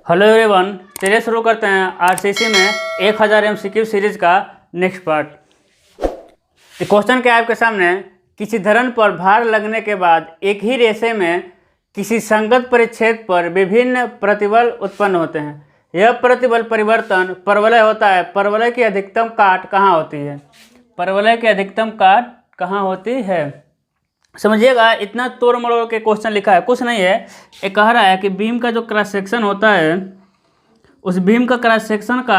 Hello everyone, चलिए शुरू करते हैं आरसीसी में 1000 एमसीक्यू सीरीज का नेक्स्ट पार्ट। क्वेश्चन क्या है आपके सामने? किसी धरण पर भार लगने के बाद एक ही रेशे में किसी संगत परिच्छेद पर विभिन्न प्रतिबल उत्पन्न होते हैं। यह प्रतिबल परिवर्तन परवलय होता है। परवलय की अधिकतम काट कहाँ होती है? परवलय की अधिकतम काट कहाँ होती है? समझिएगा, इतना तोड़ मरोड़ के क्वेश्चन लिखा है, कुछ नहीं है। ये कह रहा है कि बीम का जो क्रॉस सेक्शन होता है, उस बीम का क्रॉस सेक्शन का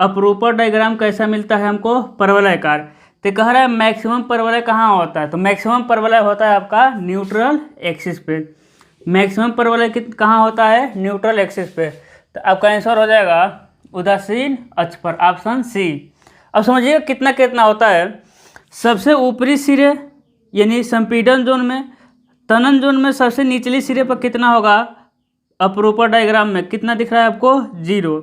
अपरूपण डायग्राम कैसा मिलता है हमको? परवलयकार। तो कह रहा है मैक्सिमम परवलय कहाँ होता है? तो मैक्सिमम परवलय होता है आपका न्यूट्रल एक्सिस पे। मैक्सिमम परवलय कहाँ होता है? न्यूट्रल एक्सिस पे। तो आपका आंसर हो जाएगा उदासीन अक्ष पर, ऑप्शन सी। अब समझिए कितना कितना होता है। सबसे ऊपरी सिरे यानी संपीड़न जोन में, तनन जोन में सबसे निचली सिरे पर कितना होगा? अपरूपण डायग्राम में कितना दिख रहा है आपको? 0।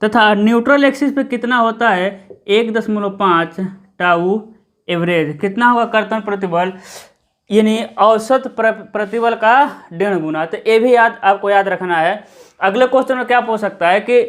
तथा न्यूट्रल एक्सिस पे कितना होता है? 1.5 टाउ एवरेज। कितना होगा कर्तन प्रतिबल? यानी औसत प्रतिबल का 1.5 गुना। तो ये भी आपको याद रखना है। अगले क्वेश्चन में क्या पूछ सकता है कि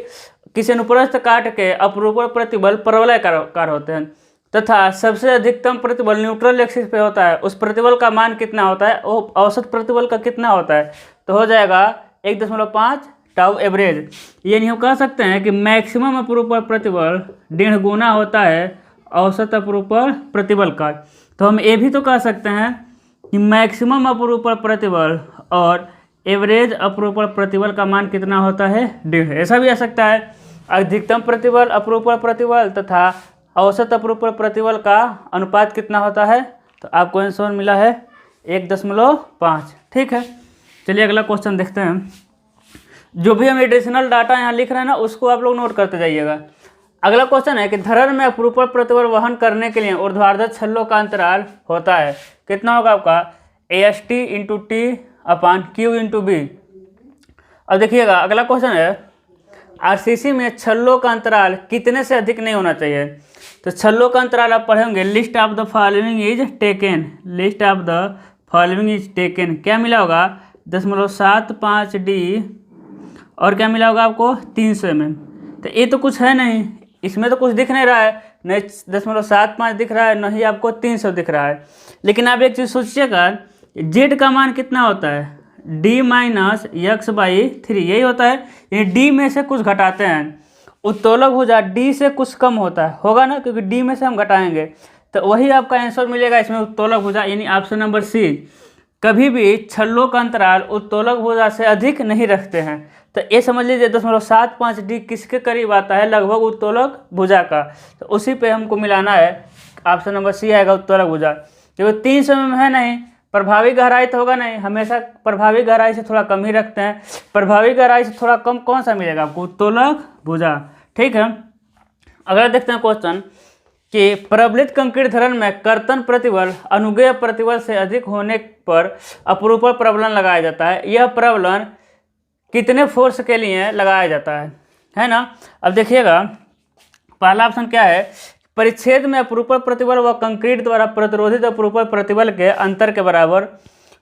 किसी अनुप्रस्थ काट के अपरूपण प्रतिबल परवलयकार होते हैं तथा सबसे अधिकतम प्रतिबल न्यूट्रल एक्सिस पे होता है, उस प्रतिबल का मान कितना होता है? वो औसत प्रतिबल का कितना होता है? तो हो जाएगा 1.5 टाउ एवरेज। यानी हम कह सकते हैं कि मैक्सिमम अपरूपण प्रतिबल 1.5 गुना होता है औसत अपरूपण प्रतिबल का। तो हम ये भी तो कह सकते हैं कि मैक्सिमम अपरूपण प्रतिबल और एवरेज अपरूपण प्रतिबल का मान कितना होता है? 1.5। ऐसा भी आ सकता है अधिकतम प्रतिबल अपरूपण प्रतिबल तथा औसत अपरूपण प्रतिबल का अनुपात कितना होता है? तो आपको आंसर मिला है 1.5। ठीक है, चलिए अगला क्वेश्चन देखते हैं। जो भी हम एडिशनल डाटा यहाँ लिख रहे हैं ना, उसको आप लोग नोट करते जाइएगा। अगला क्वेश्चन है कि धरण में अपरूपण प्रतिबल वहन करने के लिए ऊर्ध्वाधर छल्लों का अंतराल होता है। कितना होगा आपका? AST × T/Q × B। अब देखिएगा अगला क्वेश्चन है, आरसीसी में छल्लों का अंतराल कितने से अधिक नहीं होना चाहिए? तो छल्लों का अंतराल आप पढ़ेंगे, list of the following is taken. List of the following is taken क्या मिला होगा? 0.75 D और क्या मिला होगा आपको? 300 mm। तो ये तो कुछ है नहीं, इसमें तो कुछ दिख नहीं रहा है, नहीं 0.75 दिख रहा है, नहीं आपको 300 दिख रहा है। लेकिन आप एक चीज़ सोचिएगा, जेड का मान कितना होता है? D-x/3 यही होता है। ये D में से कुछ घटाते हैं, उत्तोलक भुजा D से कुछ कम होता है, होगा ना, क्योंकि D में से हम घटाएंगे तो वही आपका आंसर मिलेगा इसमें, उत्तोलक भुजा, यानी ऑप्शन नंबर सी। कभी भी छल्लों का अंतराल उत्तोलक भुजा से अधिक नहीं रखते हैं। तो ये समझ लीजिए 0.75 D किसके करीब आता है? लगभग उत्तोलक भुजा का। तो उसी पे हमको मिलाना है, ऑप्शन नंबर सी आएगा उत्तोलक भुजा। क्योंकि 300 mm है नहीं, प्रभावी गहराई तो होगा नहीं, हमेशा प्रभावी गहराई से थोड़ा कम ही रखते हैं। प्रभावी गहराई से थोड़ा कम कौन सा मिलेगा आपको? उत्तोलक भुजा। ठीक है, अगला देखते हैं क्वेश्चन कि प्रबलित कंक्रीट धरण में कर्तन प्रतिबल अनुगेय प्रतिबल से अधिक होने पर अपरूपण प्रबलन लगाया जाता है। यह प्रबलन कितने फोर्स के लिए लगाया जाता है ना? अब देखिएगा पहला ऑप्शन क्या है? परिच्छेद में अपरूपण प्रतिबल व कंक्रीट द्वारा प्रतिरोधित अपरूपण प्रतिबल के अंतर के बराबर।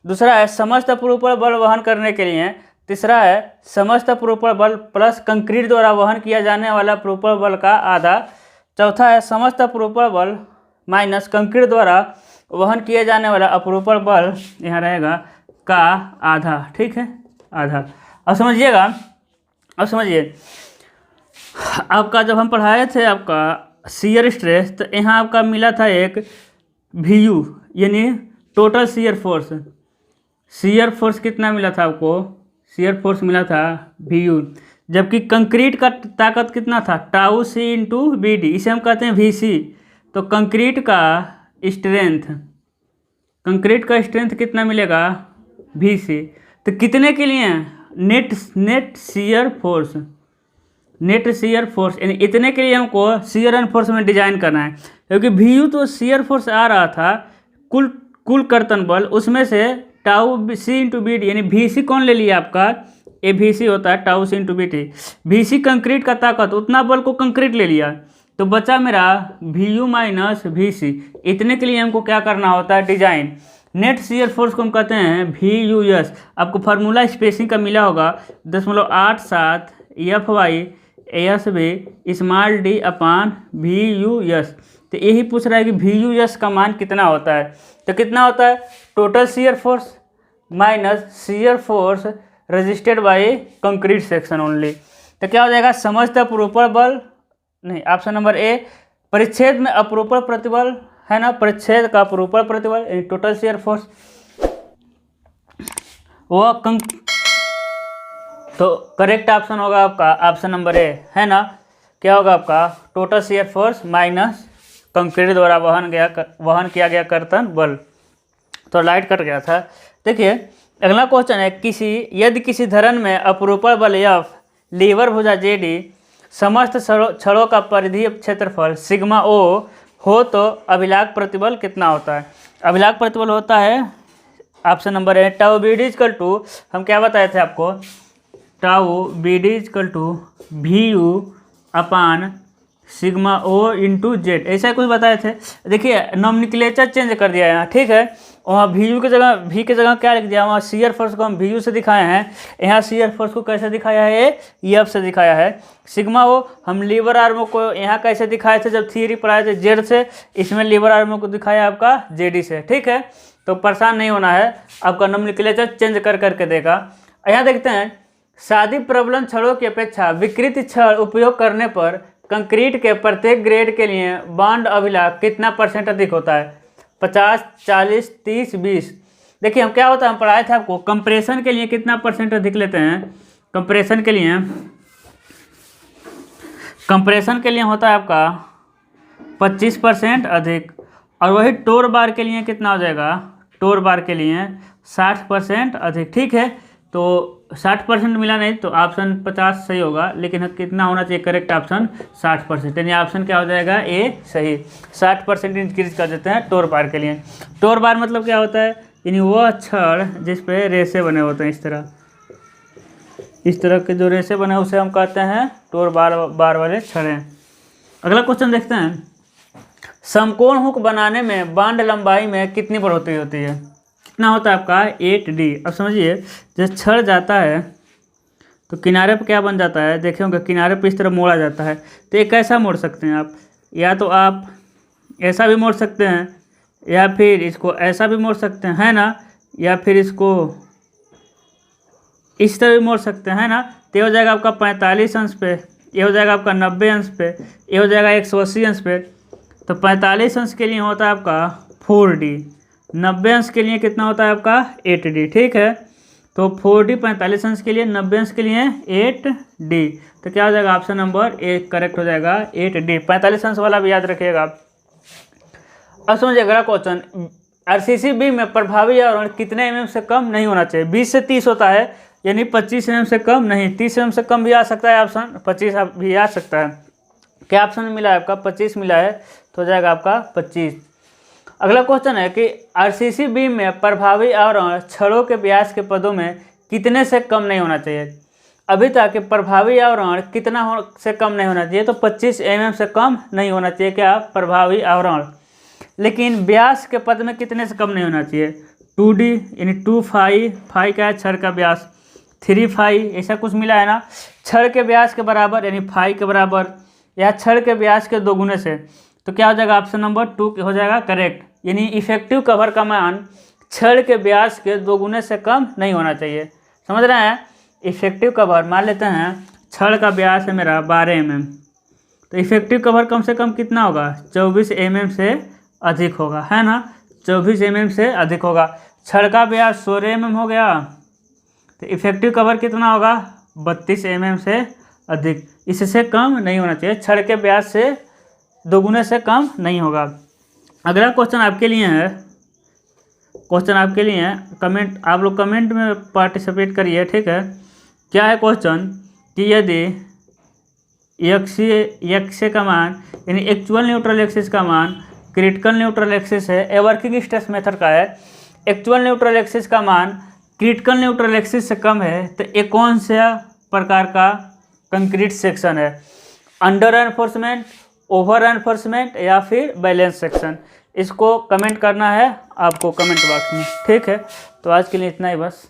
दूसरा है समस्त अपरूपण बल वहन करने के लिए। तीसरा है समस्त अपरूपण बल प्लस कंक्रीट द्वारा वहन किया जाने वाला अपरूपण बल का आधा। चौथा है समस्त अपरूपण बल माइनस कंक्रीट द्वारा वहन किए जाने वाला अपरूपण बल, यहाँ रहेगा, का आधा। ठीक है, आधा। अब समझिएगा, अब समझिए, आपका जब हम पढ़ाए थे आपका शियर स्ट्रेस, तो यहाँ आपका मिला था एक VU यानी total shear force. Shear force कितना मिला था आपको? शियर फोर्स मिला था VU। जबकि कंक्रीट का ताकत कितना था? टाउ C × BD, इसे हम कहते हैं VC। तो कंक्रीट का स्ट्रेंथ कितना मिलेगा? VC। तो कितने के लिए? Net shear force, net shear force, यानी इतने के लिए हमको शियर एनफोर्समेंट डिजाइन करना है। क्योंकि VU तो शियर फोर्स आ रहा था, कुल कर्तन बल, उसमें से टाउ C × BD यानी VC कौन ले लिया आपका? ये VC होता है, tau C × BD। VC concrete का ताकत, उतना बल को कंक्रीट ले लिया, तो बचा मेरा VU - VC। इतने के लिए हमको क्या करना होता है? डिजाइन। नेट शियर फोर्स को हम कहते हैं VUS। आपको फार्मूला स्पेसिंग का मिला होगा 0.87 FY/SB/d/VUS। तो यही पूछ रहा है कि VUS का मान कितना होता है। तो कितना होता है, total shear force minus shear force resisted by concrete section only. तो क्या हो जाएगा, समस्त अपरूपण बल, नहीं, ऑप्शन नंबर ए, परिच्छेद में अपरूपण प्रतिबल है ना, परिच्छेद का अपरूपण प्रतिबल टोटल शियर फोर्स वो तो करेक्ट ऑप्शन होगा आपका ऑप्शन नंबर ए, है ना। क्या होगा आपका, total shear force minus concrete द्वारा वहन किया गया कर्तन बल। तो लाइट कट गया था। देखिए अगला क्वेश्चन है, यदि किसी धरन में अपरूपण बल F, लीवर भुजा JD, समस्त छड़ों का परिधीय क्षेत्रफल सिग्मा O हो तो अभिलाग प्रतिबल कितना होता है। अभिलाग प्रतिबल होता है option number A, tau BD equal to, हम क्या बताए थे आपको, tau BD equal to VU upon sigma O into z, ऐसा कुछ बताए थे। देखिए नॉमेनक्लेचर चेंज कर दिया है यहाँ, ठीक है। वहाँ VU की जगह V की जगह क्या लिख दिया, वहाँ शियर फोर्स को हम VU से दिखाए हैं, यहाँ शियर फोर्स को कैसे दिखाया है, EF से दिखाया है। सिग्मा O हम लीवर आर्म को यहाँ कैसे दिखाए थे जब थ्योरी पढ़ाए थे, जेड से, इसमें लीवर आर्म को दिखाया आपका JD से, ठीक है। तो परेशान नहीं होना है, आपका नॉमेनक्लेचर चेंज कर करके देगा। यहाँ देखते हैं, शादी प्रबलन छड़ों की अपेक्षा विकृत छड़ उपयोग करने पर कंक्रीट के प्रत्येक ग्रेड के लिए बॉन्ड अभिलाग कितना % अधिक होता है, 50, 40, 30, 20। देखिए हम क्या होता है, हम पढ़ाए थे आपको कंप्रेशन के लिए कितना % अधिक लेते हैं। कंप्रेशन के लिए होता है आपका 25% अधिक, और वही टोर बार के लिए कितना हो जाएगा, टोर बार के लिए 60% अधिक, ठीक है। तो 60% मिला नहीं तो ऑप्शन 50 सही होगा, लेकिन कितना होना चाहिए करेक्ट ऑप्शन 60%, यानी ऑप्शन क्या हो जाएगा, ए सही। 60% इंक्रीज कर देते हैं टोर बार के लिए। टोर बार मतलब क्या होता है, यानी वह छड़ जिस पे रेसे बने होते हैं, इस तरह के जो रेसे बने उसे हम कहते हैं टोर बार वाले छड़े। अगला क्वेश्चन देखते हैं, समकोण हुक बनाने में बांड लंबाई में कितनी बढ़ोतरी होती है। कितना होता है आपका 8D। अब समझिए जब छड़ जाता है तो किनारे पर क्या बन जाता है, देखे होंगे किनारे पर इस तरह मोड़ा जाता है। तो ये कैसा मोड़ सकते हैं आप, या तो आप ऐसा भी मोड़ सकते हैं, या फिर इसको ऐसा भी मोड़ सकते हैं, है ना, या फिर इसको इस तरह भी मोड़ सकते हैं, है ना। तो ये हो जाएगा आपका 45 अंश पे, ये हो जाएगा आपका 90 अंश पे, ये हो जाएगा 180 अंश पे। तो 45 अंश के लिए होता है आपका 4D, 90 अंश के लिए कितना होता है आपका 8D, ठीक है। तो 4D 45 अंश के लिए, 90 अंश के लिए 8D। तो क्या हो जाएगा, ऑप्शन नंबर ए करेक्ट हो जाएगा 8D। 45 अंश वाला भी याद रखिएगा। अब समझिए अगला क्वेश्चन, RCC बीम में प्रभावी आवरण कितने mm से कम नहीं होना चाहिए। 20 से 30 होता है, यानी 25 mm से कम नहीं, 30 mm से कम भी आ सकता है ऑप्शन, 25 भी आ सकता है। क्या ऑप्शन मिला है आपका, 25 मिला है, तो हो जाएगा आपका 25। अगला क्वेश्चन है कि RCC बीम में प्रभावी आवरण छड़ों के व्यास के पदों में कितने से कम नहीं होना चाहिए। अभी तक प्रभावी आवरण कितना से कम नहीं होना चाहिए, तो 25 mm से कम नहीं होना चाहिए क्या, प्रभावी आवरण। लेकिन व्यास के पद में कितने से कम नहीं होना चाहिए, 2D, यानी 2 फाई, फाई क्या है छड़ का व्यास, 3 फाई, ऐसा कुछ मिला है ना। छड़ के व्यास के बराबर यानी फाई के बराबर, या छड़ के व्यास के 2 गुने से। तो क्या हो जाएगा, ऑप्शन नंबर 2 हो जाएगा करेक्ट, यानी इफेक्टिव कवर का मान छड़ के व्यास के 2 गुने से कम नहीं होना चाहिए। समझ रहे हैं, इफेक्टिव कवर मान लेते हैं छड़ का व्यास है मेरा 12 mm, तो इफेक्टिव कवर कम से कम कितना होगा, 24 mm से अधिक होगा, है ना, 24 mm से अधिक होगा। छड़ का व्यास 16 mm हो गया, तो इफेक्टिव कवर कितना होगा, 32 mm से अधिक, इससे कम नहीं होना चाहिए, छड़ के व्यास से 2 गुने से कम नहीं होगा। अगला क्वेश्चन आपके लिए है, कमेंट, आप लोग कमेंट में पार्टिसिपेट करिए, ठीक है। क्या है क्वेश्चन कि यदि एक्स का मान यानी एक्चुअल न्यूट्रल एक्सिस का मान क्रिटिकल न्यूट्रल एक्सिस है, ए वर्किंग स्ट्रेस मेथड का है, एक्चुअल न्यूट्रल एक्सिस का मान क्रिटिकल न्यूट्रल एक्सिस से कम है, तो ये कौन सा प्रकार का कंक्रीट सेक्शन है, अंडर एनफोर्समेंट, ओवर एनफोर्समेंट या फिर बैलेंस सेक्शन। इसको कमेंट करना है आपको कमेंट बॉक्स में, ठीक है। तो आज के लिए इतना ही बस।